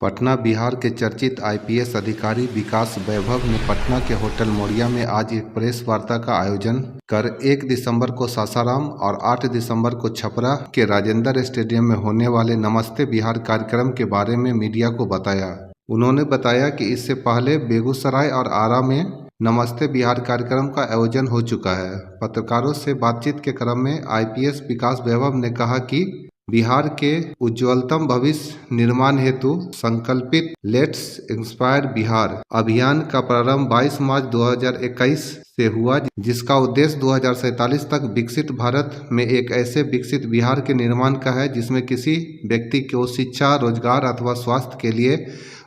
पटना बिहार के चर्चित आईपीएस अधिकारी विकास वैभव ने पटना के होटल मोरिया में आज एक प्रेस वार्ता का आयोजन कर 1 दिसंबर को सासाराम और 8 दिसंबर को छपरा के राजेंद्र स्टेडियम में होने वाले नमस्ते बिहार कार्यक्रम के बारे में मीडिया को बताया। उन्होंने बताया कि इससे पहले बेगूसराय और आरा में नमस्ते बिहार कार्यक्रम का आयोजन हो चुका है। पत्रकारों से बातचीत के क्रम में आईपीएस विकास वैभव ने कहा कि बिहार के उज्ज्वलतम भविष्य निर्माण हेतु संकल्पित लेट्स इंस्पायर बिहार अभियान का प्रारंभ 22 मार्च 2021 से हुआ, जिसका उद्देश्य 2047 तक विकसित भारत में एक ऐसे विकसित बिहार के निर्माण का है जिसमें किसी व्यक्ति को शिक्षा, रोजगार अथवा स्वास्थ्य के लिए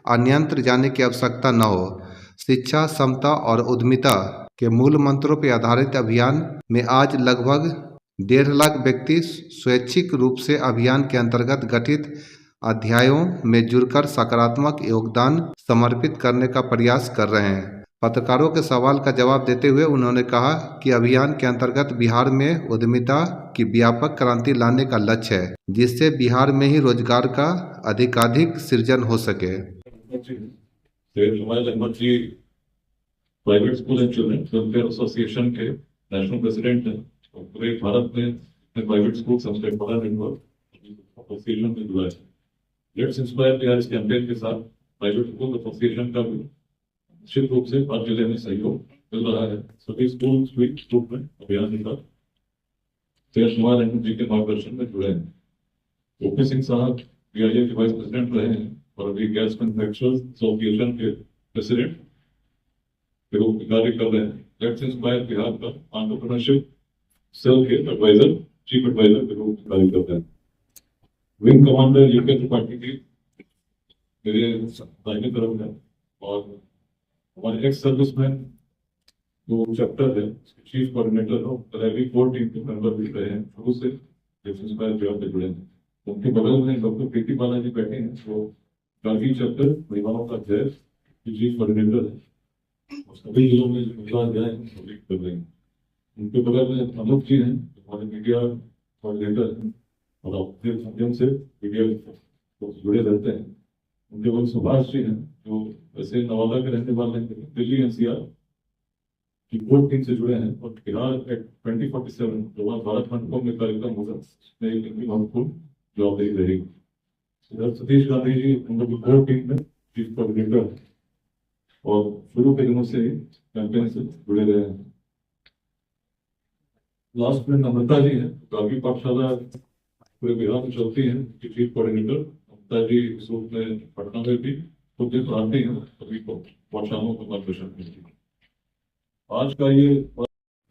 अन्यत्र जाने की आवश्यकता न हो। शिक्षा, समता और उद्यमिता के मूल मंत्रों पर आधारित अभियान में आज लगभग 1.5 लाख व्यक्ति स्वैच्छिक रूप से अभियान के अंतर्गत गठित अध्यायों में जुड़कर सकारात्मक योगदान समर्पित करने का प्रयास कर रहे हैं। पत्रकारों के सवाल का जवाब देते हुए उन्होंने कहा कि अभियान के अंतर्गत बिहार में उद्यमिता की व्यापक क्रांति लाने का लक्ष्य है, जिससे बिहार में ही रोजगार का अधिकाधिक सृजन हो सके। Private school and children welfare association के नेशनल प्रेसिडेंट हैं और पूरे भारत में प्राइवेट स्कूल सबसे बड़ा नेटवर्क एसोसिएशन में जुड़ा है। लेट्स इंस्पायर बिहार इस कैंपेन के साथ प्राइवेट स्कूल एसोसिएशन का भी निश्चित रूप से हर जिले में सहयोग मिल रहा है। सभी स्कूल ग्रुप में अभियान के साथ कुमार जी के मार्गदर्शन में जुड़े हैं। ओपी सिंह साहब बीआईए के वाइस प्रेसिडेंट रहे हैं और अभी गैस मैन्युफैक्चरर्स एसोसिएशन के प्रेसिडेंट कार्य कर रहे हैं। लेट्स इंस्पायर बिहार का एंटरप्रेन्योरशिप सेल के एडवाइजर, चीफ एडवाइजर के रूप में कार्य करते हैं। विंग कमांडर यूके त्रिपाठी की मेरे दाहिने तरफ है और हमारे एक्स सर्विसमैन जो चैप्टर है चीफ कोऑर्डिनेटर हो रैली कोर टीम के मेंबर भी रहे हैं शुरू से। लेट्स इंस्पायर बिहार से जुड़े हैं। उनके बगल में डॉक्टर प्रीति बालाजी बैठे हैं जो गांधी चैप्टर महिलाओं का अध्यक्ष चीफ कोऑर्डिनेटर है। सभी जिलों में जो महिला अध्याय कर रहे हैं। उनके बगल में अनूप जी हैं हमारे मीडिया कोऑर्डिनेटर हैं और अपने माध्यम से मीडिया जुड़े रहते हैं। उनके बगल सुभाष जी हैं जो वैसे नवादा के रहने वाले हैं, दिल्ली एनसीआर की कोर टीम से जुड़े हैं और बिहार 2047 जो भारत मंडपों में कार्यक्रम होगा उसमें एक महत्वपूर्ण जवाबदेही रहेगी। सतीश गांधी जी हम लोग की कोर टीम में चीफ कोऑर्डिनेटर है और शुरू के दिनों से कैंपेन से जुड़े रहे हैं। लास्ट में नम्रता जी है, काफी पाठशाला पूरे बिहार में चलती है, चीफ कोऑर्डिनेटर। नम्रता जी इस रूप में पटना में भी खुद भी पढ़ाती हैं सभी को पाठशालाओं को मार्गदर्शन करती है। आज का ये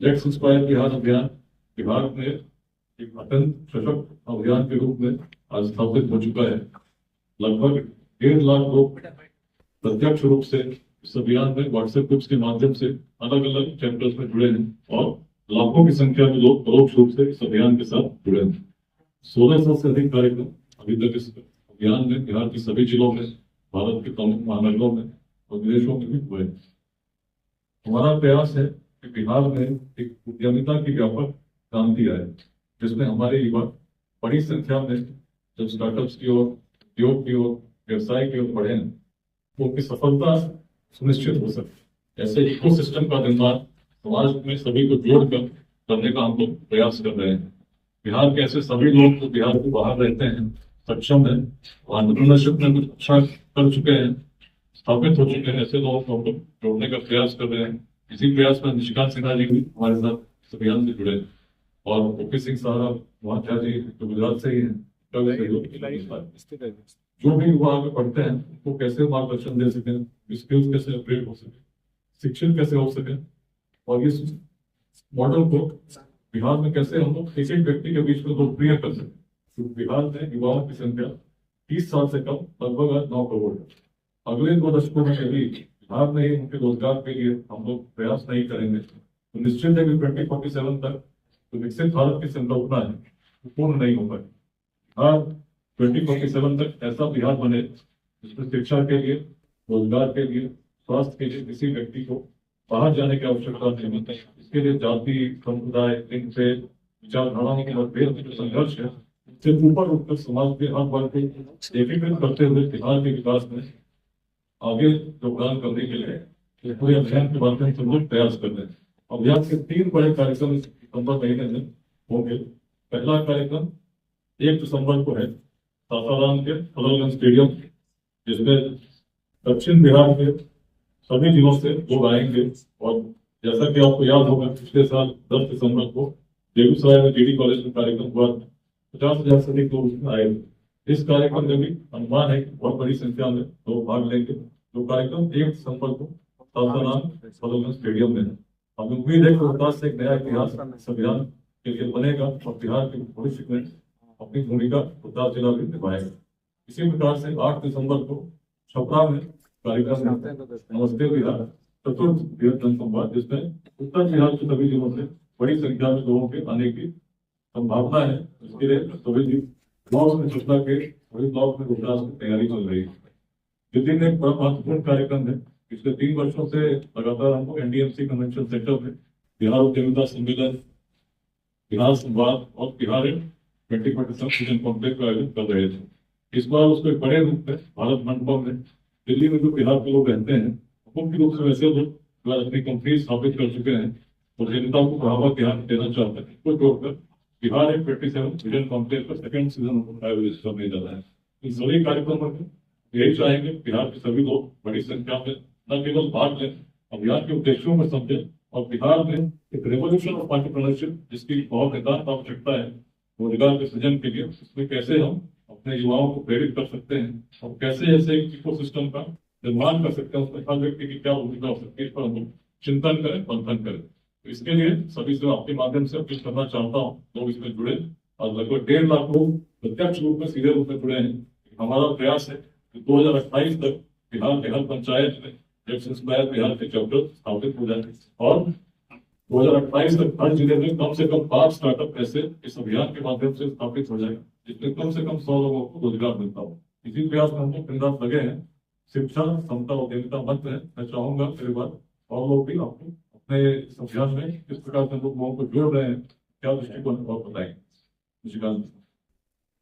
लेट्स इंस्पायर बिहार अभियान बिहार में एक अत्यंत सशक्त अभियान के रूप में आज स्थापित हो चुका है। लगभग 1.5 लाख लोग प्रत्यक्ष रूप से इस अभियान में व्हाट्सएप ग्रुप्स के माध्यम से अलग अलग चैप्टर्स में जुड़े हैं और लाखों की संख्या में लोग परोक्ष रूप से इस अभियान के साथ जुड़े हैं। 1600 से अधिक कार्यक्रम अभी तक इस अभियान में बिहार के सभी जिलों में, भारत के प्रमुख महानगरों में और विदेशों में भी हुए हैं। हमारा प्रयास है कि बिहार में एक उद्यमिता की व्यापक क्रांति आए, जिसमें हमारे युवा बड़ी संख्या में जब स्टार्टअप्स की ओर, उद्योग की ओर, व्यवसाय की ओर बढ़े हैं तो उनकी सफलता सुनिश्चित हो सके। ऐसे इकोसिस्टम का निर्माण समाज में सभी को जोड़कर करने का हम लोग प्रयास कर रहे हैं। बिहार के ऐसे सभी लोग जो बिहार के बाहर रहते हैं, सक्षम है, एंटरप्रेन्योरशिप में कुछ अच्छा कर चुके हैं, स्थापित हो चुके हैं, ऐसे लोगों को हम लोग जोड़ने का प्रयास कर रहे हैं। इसी प्रयास में निशिकांत सिन्हा जी भी हमारे साथ अभियान से जुड़े और ओपी सिंह साहब महात्या जी जो गुजरात से ही है। जो भी युवा आगे पढ़ते हैं उनको कैसे मार्गदर्शन दे सकें, स्किल्स कैसे अपग्रेड हो सके, शिक्षण कैसे हो सके और इस मॉडल को बिहार में कैसे हम लोग एक एक व्यक्ति के बीच में लोकप्रिय कर सकें। तो बिहार में युवाओं की संख्या 30 साल से कम लगभग 9 करोड़ है। अगले 2 दशकों में यदि बिहार में ही उनके रोजगार के लिए हम लोग प्रयास नहीं करेंगे तो निश्चित है कि 2047 तक जो विकसित भारत की संकल्पना है वो पूर्ण नहीं हो पाएगी। बिहार 2047 तक ऐसा बिहार बने जिसमें शिक्षा के लिए, रोजगार के लिए, स्वास्थ्य के लिए किसी व्यक्ति को बाहर जाने की आवश्यकता नहीं होती। इसके लिए जाति, समुदाय, लिंग से विचारधाराओं के मतभेद में जो संघर्ष है से ऊपर उठकर समाज के हर वर्ग को एकीकृत करते हुए बिहार के विकास में आगे योगदान करने के लिए ये पूरे अभियान के माध्यम से लोग प्रयास कर रहे हैं। अभियान के 3 बड़े कार्यक्रम इस दिसंबर महीने में होंगे। पहला कार्यक्रम 1 दिसंबर को है सासाराम के फलोलगंज स्टेडियम, जिसमें दक्षिण बिहार के सभी जिलों से लोग आएंगे। और जैसा कि आपको याद होगा, पिछले साल 10 दिसंबर को बेगूसराय में जीडी कॉलेज में कार्यक्रम हुआ, 50,000 से अधिक लोग उसमें आए थे। इस कार्यक्रम में भी अनुमान है कि बहुत बड़ी संख्या में लोग भाग लेंगे। जो कार्यक्रम 1 दिसंबर को सासाराम फलोलगंज स्टेडियम में है। हमें उम्मीद है कि रोहतास से एक नया इतिहास इस अभियान के लिए बनेगा और बिहार के भविष्य में अपनी भूमिका रोहतास जिला भी निभाएगा। इसी प्रकार से 8 दिसंबर को छपरा में कार्यक्रम नमस्ते बिहार चतुर्थ बृहद जनसंवाद, जिसमें उत्तर बिहार के सभी जिलों से बड़ी संख्या में लोगों के आने की संभावना है। इसके लिए सभी ब्लॉक में चर्चा के सभी ब्लॉक में रोहतास की तैयारी चल रही है। इस दिन एक बड़ा महत्वपूर्ण कार्यक्रम है। पिछले 3 वर्षों से लगातार हमको एनडीएमसी कन्वेंशन सेंटर में बिहार उद्यमिता सम्मेलन, बिहार संवाद और बिहार 2027 विजन कॉन्क्लेव का आयोजन कर रहे थे। इस बार उसको एक बड़े रूप में भारत मंडपम में दिल्ली में जो बिहार के लोग रहते हैं, मुख्य रूप से वैसे लोग अपनी कंपनी स्थापित कर चुके हैं और जनता को बढ़ावा ध्यान देना चाहते हैं, इसको छोड़कर बिहार 27 विजन कॉन्क्लेव का 2nd सीजन आयोजित करने जा रहा है। इन सभी कार्यक्रमों में यही चाहेंगे बिहार के सभी लोग बड़ी संख्या में न केवल भाग लें, अभियान के उद्देश्यों में समझें और बिहार में एक रेवोल्यूशन ऑफ एंटरप्रेन्योरशिप, जिसकी बहुत नितांत आवश्यकता है रोजगार के सृजन के लिए, इसमें कैसे हम अपने युवाओं को प्रेरित कर सकते हैं और कैसे ऐसे एक इकोसिस्टम का निर्माण कर सकते हैं, उसमें हर व्यक्ति की क्या भूमिका हो सकती है, इस पर हम चिंतन करें, मंथन करें। तो इसके लिए सभी से आपके माध्यम से अपील करना चाहता हूँ, लोग इसमें जुड़े और लगभग 1.5 लाख लोग प्रत्यक्ष रूप में सीधे रूप में जुड़े हैं। हमारा प्रयास है कि 2028 तक बिहार के हर पंचायत में लेट्स इंस्पायर बिहार के चैप्टर स्थापित हो जाए और 2028 तक हर जिले में कम से कम 5 स्टार्टअप ऐसे इस अभियान के माध्यम से स्थापित हो जाएगा, जिसमें कम से कम 100 लोगों को रोजगार मिलता हो। इसी प्रयास में हम लोग दिन रात लगे हैं। शिक्षा, समता, उद्यमिता मंत्र है। मैं चाहूंगा मेरे बाद और लोग भी आपको अपने इस अभियान में किस प्रकार से लोगों को जोड़ रहे हैं, क्या दृष्टिकोण और बताएंगे।